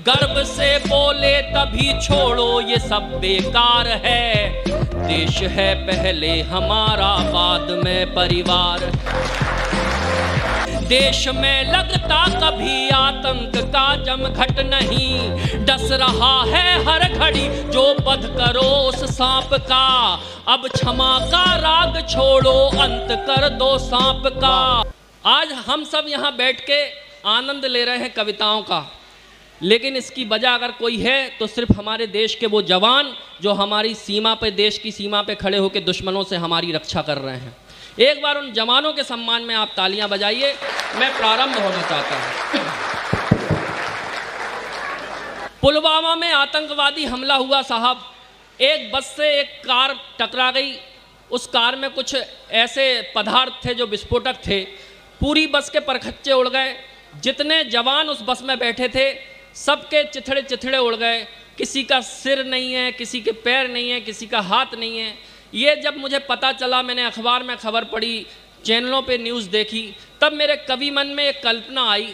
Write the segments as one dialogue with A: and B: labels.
A: गर्व से बोले तभी छोड़ो ये सब बेकार है। देश है पहले हमारा बाद में परिवार। देश में लगता कभी आतंक का जमघट नहीं, डस रहा है हर घड़ी जो वध करो उस सांप का। अब क्षमा का राग छोड़ो अंत कर दो सांप का। आज हम सब यहाँ बैठ के आनंद ले रहे हैं कविताओं का, लेकिन इसकी वजह अगर कोई है तो सिर्फ हमारे देश के वो जवान जो हमारी सीमा पे, देश की सीमा पे खड़े होकर दुश्मनों से हमारी रक्षा कर रहे हैं। एक बार उन जवानों के सम्मान में आप तालियां बजाइए। मैं प्रारंभ होना चाहता हूं। पुलवामा में आतंकवादी हमला हुआ साहब। एक बस से एक कार टकरा गई। उस कार में कुछ ऐसे पदार्थ थे जो विस्फोटक थे। पूरी बस के परखच्चे उड़ गए। जितने जवान उस बस में बैठे थे सबके चिथड़े चिथड़े उड़ गए। किसी का सिर नहीं है, किसी के पैर नहीं है, किसी का हाथ नहीं है। ये जब मुझे पता चला, मैंने अखबार में खबर पढ़ी, चैनलों पे न्यूज़ देखी, तब मेरे कवि मन में एक कल्पना आई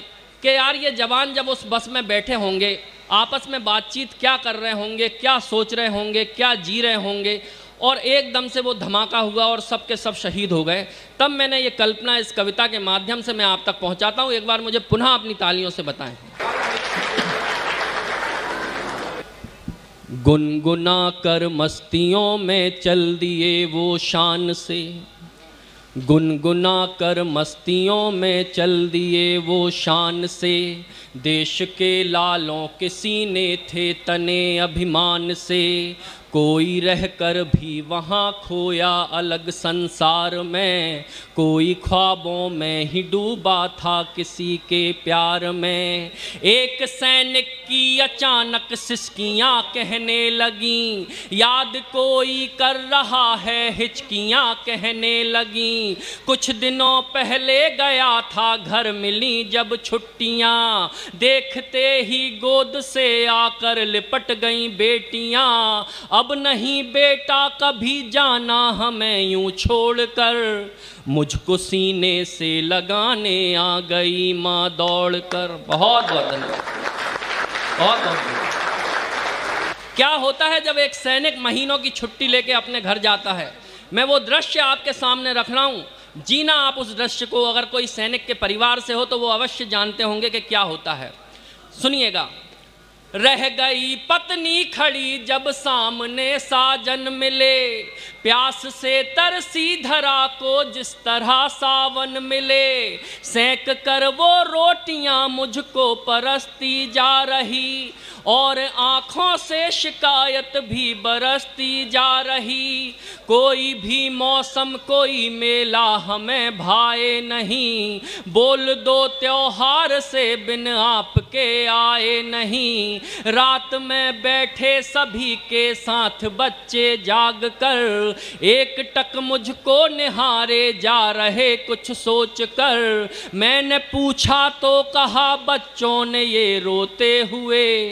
A: कि यार ये जवान जब उस बस में बैठे होंगे, आपस में बातचीत क्या कर रहे होंगे, क्या सोच रहे होंगे, क्या जी रहे होंगे, और एकदम से वो धमाका हुआ और सब के सब शहीद हो गए। तब मैंने ये कल्पना इस कविता के माध्यम से मैं आप तक पहुँचाता हूँ। एक बार मुझे पुनः अपनी तालियों से बताएं। गुनगुना कर मस्तियों में चल दिए वो शान से, गुनगुना कर मस्तियों में चल दिए वो शान से। देश के लालों के सीने थे तने अभिमान से। कोई रहकर भी वहाँ खोया अलग संसार में। कोई ख्वाबों में ही डूबा था किसी के प्यार में। एक सैनिक की अचानक सिसकियाँ कहने लगीं, याद कोई कर रहा है हिचकियाँ कहने लगीं। कुछ दिनों पहले गया था घर मिली जब छुट्टियाँ, देखते ही गोद से आकर लिपट गईं बेटियाँ। अब नहीं बेटा कभी जाना हमें यूं छोड़कर, मुझको सीने से लगाने आ गई माँ दौड़कर। बहुत बहुत धन्यवाद, बहुत बहुत धन्यवाद। क्या होता है जब एक सैनिक महीनों की छुट्टी लेके अपने घर जाता है? मैं वो दृश्य आपके सामने रख रहा हूँ। जीना आप उस दृश्य को। अगर कोई सैनिक के परिवार से हो तो वो अवश्य जानते होंगे कि क्या होता है। सुनिएगा। रह गई पत्नी खड़ी जब सामने साजन मिले, प्यास से तरसी धरा को जिस तरह सावन मिले। सेंक कर वो रोटियां मुझको परसती जा रही, और आँखों से शिकायत भी बरसती जा रही। कोई भी मौसम कोई मेला हमें भाए नहीं, बोल दो त्योहार से बिन आपके आए नहीं। रात में बैठे सभी के साथ बच्चे जाग कर, एक टक मुझको निहारे जा रहे कुछ सोच कर। मैंने पूछा तो कहा बच्चों ने ये रोते हुए,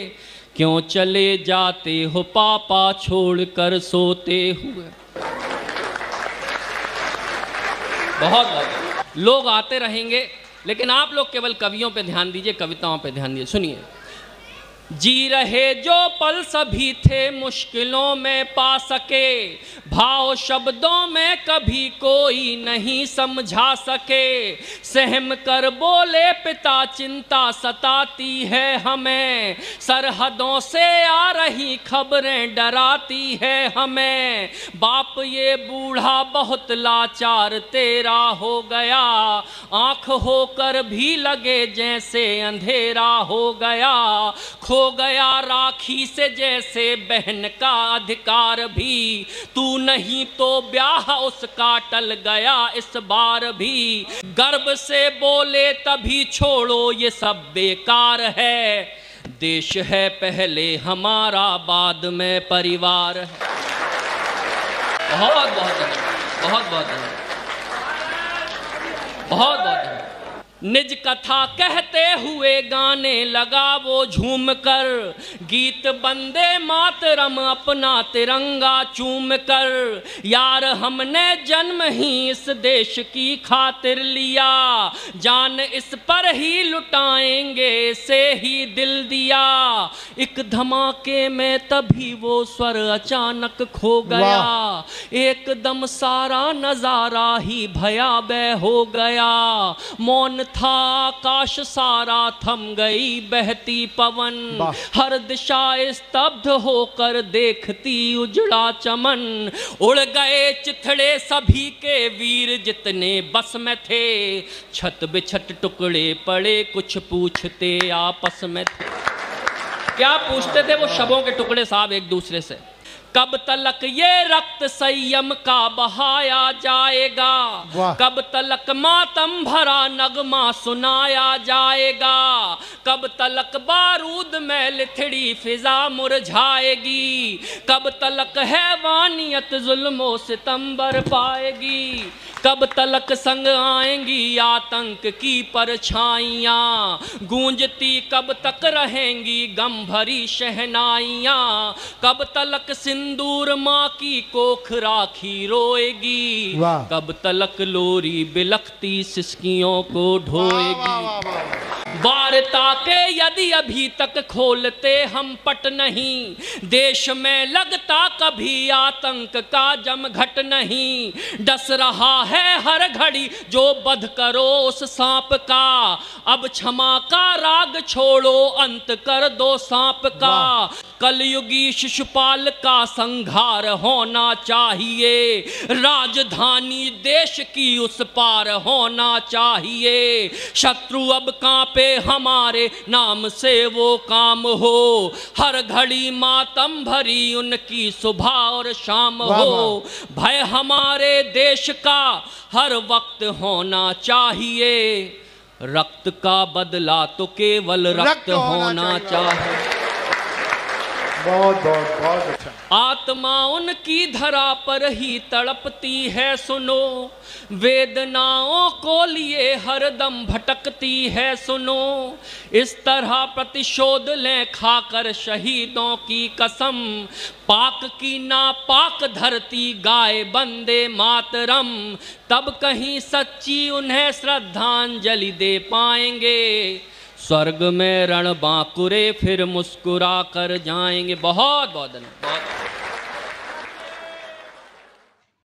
A: क्यों चले जाते हो पापा छोड़कर सोते हुए। बहुत बहुत लोग आते रहेंगे, लेकिन आप लोग केवल कवियों पे ध्यान दीजिए, कविताओं पे ध्यान दीजिए। सुनिए। जी रहे जो पल सभी थे मुश्किलों में पा सके, भाव शब्दों में कभी कोई नहीं समझा सके। सहम कर बोले पिता चिंता सताती है हमें, सरहदों से आ रही खबरें डराती है हमें। बाप ये बूढ़ा बहुत लाचार तेरा हो गया, आँख होकर भी लगे जैसे अंधेरा हो गया। खो गया राखी से जैसे बहन का अधिकार भी, तू नहीं तो ब्याह उसका टल गया इस बार भी। गर्व से बोले तभी छोड़ो ये सब बेकार है, देश है पहले हमारा बाद में परिवार है। बहुत बहुत धन्यवाद, बहुत बहुत धन्यवाद, बहुत बहुत धन्यवाद। निज कथा कहते कहते हुए गाने लगा वो झूम कर, गीत बंदे मातरम अपना तिरंगा चूम कर। यार हमने जन्म ही इस देश की खातिर लिया, जान इस पर ही लुटाएंगे से ही दिल दिया। एक धमाके में तभी वो स्वर अचानक खो गया, एकदम सारा नजारा ही भयावह हो गया। मौन था आकाश सारा, थम गई बहती पवन, हर दिशा स्तब्ध होकर देखती उजड़ा चमन। उड़ गए चिथड़े सभी के वीर जितने बस में थे, छत बिछट टुकड़े पड़े कुछ पूछते आपस में थे। क्या पूछते थे वो शवों के टुकड़े साहब एक दूसरे से? कब तलक ये रक्त संयम का बहाया जाएगा, कब तलक मातम भरा नगमा सुनाया जाएगा, कब तलक बारूद में लिथड़ी फिजा मुरझाएगी, कब तलक हैवानियत जुल्मों सितम बर पाएगी, कब तलक संग आएंगी आतंक की परछाइयाँ, गूंजती कब तक रहेंगी गम भरी शहनाइयाँ, कब तलक सिंदूर माँ की कोख राखी रोएगी, कब तलक लोरी बिलखती सिसकियों को ढोएगी। वार्ता के यदि अभी तक खोलते हम पट नहीं, देश में लगता कभी आतंक का जमघट नहीं। डस रहा है हर घड़ी जो बध करो उस सांप का, अब क्षमा का राग छोड़ो अंत कर दो सांप का। कलयुगी शिशुपाल का संहार होना चाहिए, राजधानी देश की उस पार होना चाहिए। शत्रु अब कांपे हमारे नाम से वो काम हो, हर घड़ी मातम भरी उनकी सुबह और शाम हो। भय हमारे देश का हर वक्त होना चाहिए, रक्त का बदला तो केवल रक्त होना चाहिए।
B: बहुत बहुत बहुत अच्छा।
A: आत्मा उनकी धरा पर ही तड़पती है सुनो, वेदनाओं को लिए हरदम भटकती है सुनो। इस तरह प्रतिशोध लें खाकर शहीदों की कसम, पाक की नापाक धरती गाए बंदे मातरम, तब कहीं सच्ची उन्हें श्रद्धांजलि दे पाएंगे। स्वर्ग में रण बांकुरे फिर मुस्कुरा कर जाएंगे। बहुत बहुत धन्यवाद।